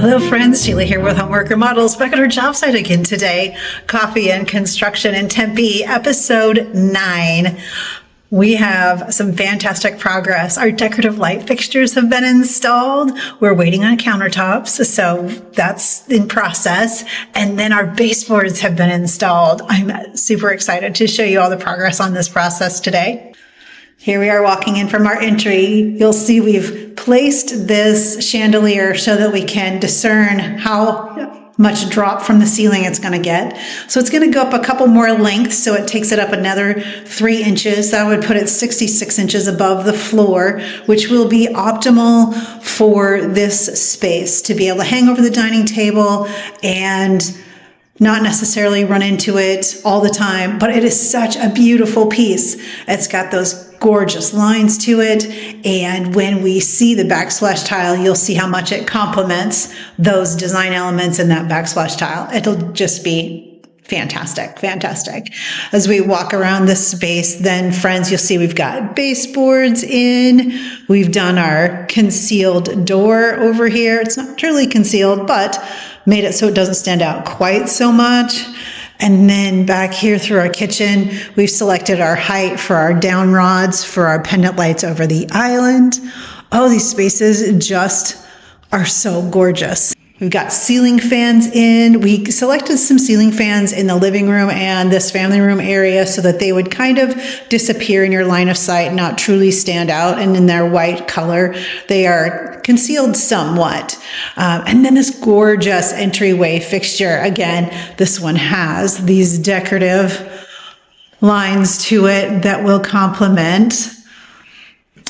Hello friends, Sheila here with Homework Remodels, back at our job site again today. Coffee and Construction in Tempe, episode 9. We have some fantastic progress. Our decorative light fixtures have been installed. We're waiting on countertops, so that's in process. And then our baseboards have been installed. I'm super excited to show you all the progress on this process today. Here we are walking in from our entry. You'll see we've placed this chandelier so that we can discern how much drop from the ceiling it's going to get. So it's going to go up a couple more lengths, so it takes it up another 3 inches. That would put it 66 inches above the floor, which will be optimal for this space to be able to hang over the dining table and not necessarily run into it all the time, but it is such a beautiful piece. It's got those gorgeous lines to it, and when we see the backsplash tile, you'll see how much it complements those design elements in that backsplash tile. It'll just be fantastic, fantastic. As we walk around this space, then friends, you'll see we've got baseboards in. We've done our concealed door over here. It's not truly concealed, but made it so it doesn't stand out quite so much. And then back here through our kitchen, we've selected our height for our down rods for our pendant lights over the island. Oh, these spaces just are so gorgeous. We've got ceiling fans in. We selected some ceiling fans in the living room and this family room area so that they would kind of disappear in your line of sight, not truly stand out. And in their white color, they are concealed somewhat. And then this gorgeous entryway fixture. Again, this one has these decorative lines to it that will complement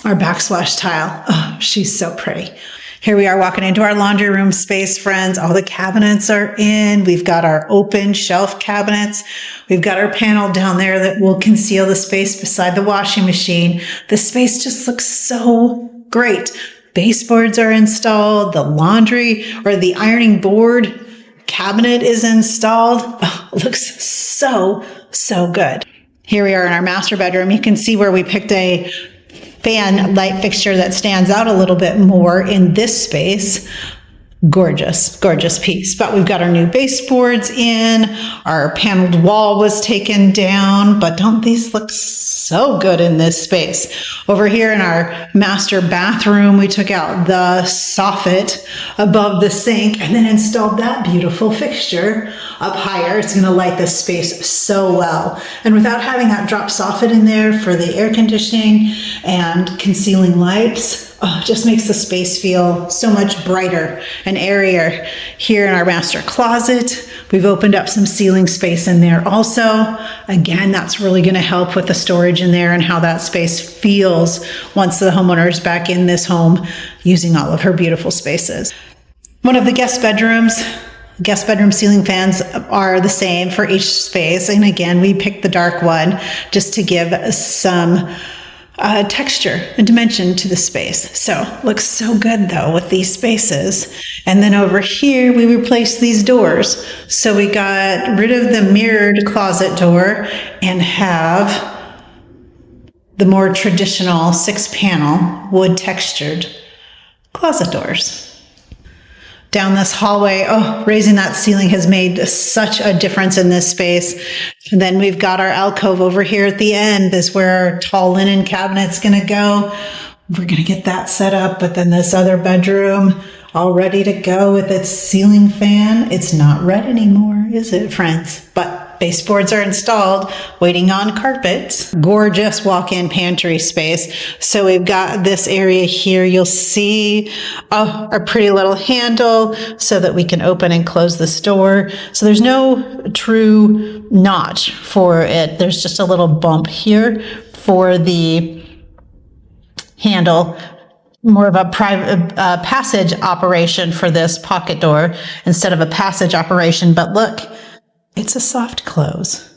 our backsplash tile. Oh, she's so pretty. Here we are walking into our laundry room space, friends. All the cabinets are in. We've got our open shelf cabinets. We've got our panel down there that will conceal the space beside the washing machine. The space just looks so great. Baseboards are installed. The laundry or the ironing board cabinet is installed. Oh, it looks so good. Here we are in our master bedroom. You can see where we picked a fan light fixture that stands out a little bit more in this space. Gorgeous, gorgeous piece. But we've got our new baseboards in. Our paneled wall was taken down, but don't these look so good in this space? Over here in our master bathroom, we took out the soffit above the sink and then installed that beautiful fixture up higher. It's going to light this space so well. And without having that drop soffit in there for the air conditioning and concealing lights, it just makes the space feel so much brighter and airier. Here in our master closet, we've opened up some ceiling space in there also. Again, that's really going to help with the storage in there and how that space feels once the homeowner is back in this home using all of her beautiful spaces. One of the guest bedroom ceiling fans are the same for each space. And again, we picked the dark one just to give some texture and dimension to the space. So looks so good though with these spaces. And then over here, we replaced these doors. So we got rid of the mirrored closet door and have the more traditional 6-panel wood textured closet doors. Down this hallway, raising that ceiling has made such a difference in this space. And then we've got our alcove over here at the end. This is where our tall linen cabinet's going to go. We're going to get that set up, but then this other bedroom all ready to go with its ceiling fan. It's not red anymore, is it, friends? But baseboards are installed, waiting on carpet. Gorgeous walk-in pantry space. So we've got this area here. You'll see our pretty little handle so that we can open and close this door. So there's no true notch for it. There's just a little bump here for the handle. More of a private passage operation for this pocket door instead of a passage operation. But look, it's a soft close.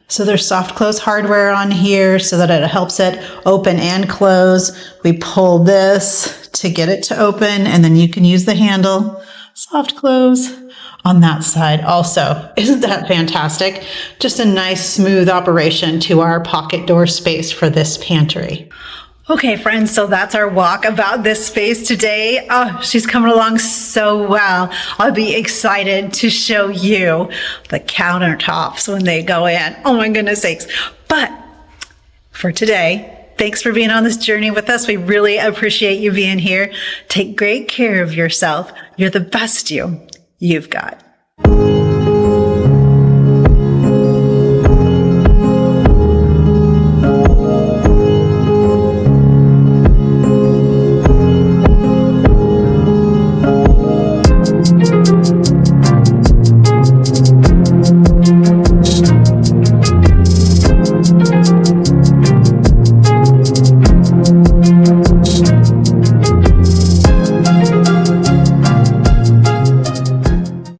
So there's soft close hardware on here so that it helps it open and close. We pull this to get it to open, and then you can use the handle. Soft close on that side also. Isn't that fantastic? Just a nice smooth operation to our pocket door space for this pantry. Okay, friends, so that's our walk about this space today. Oh, she's coming along so well. I'll be excited to show you the countertops when they go in. Oh my goodness sakes. But for today, thanks for being on this journey with us. We really appreciate you being here. Take great care of yourself. You're the best you've got.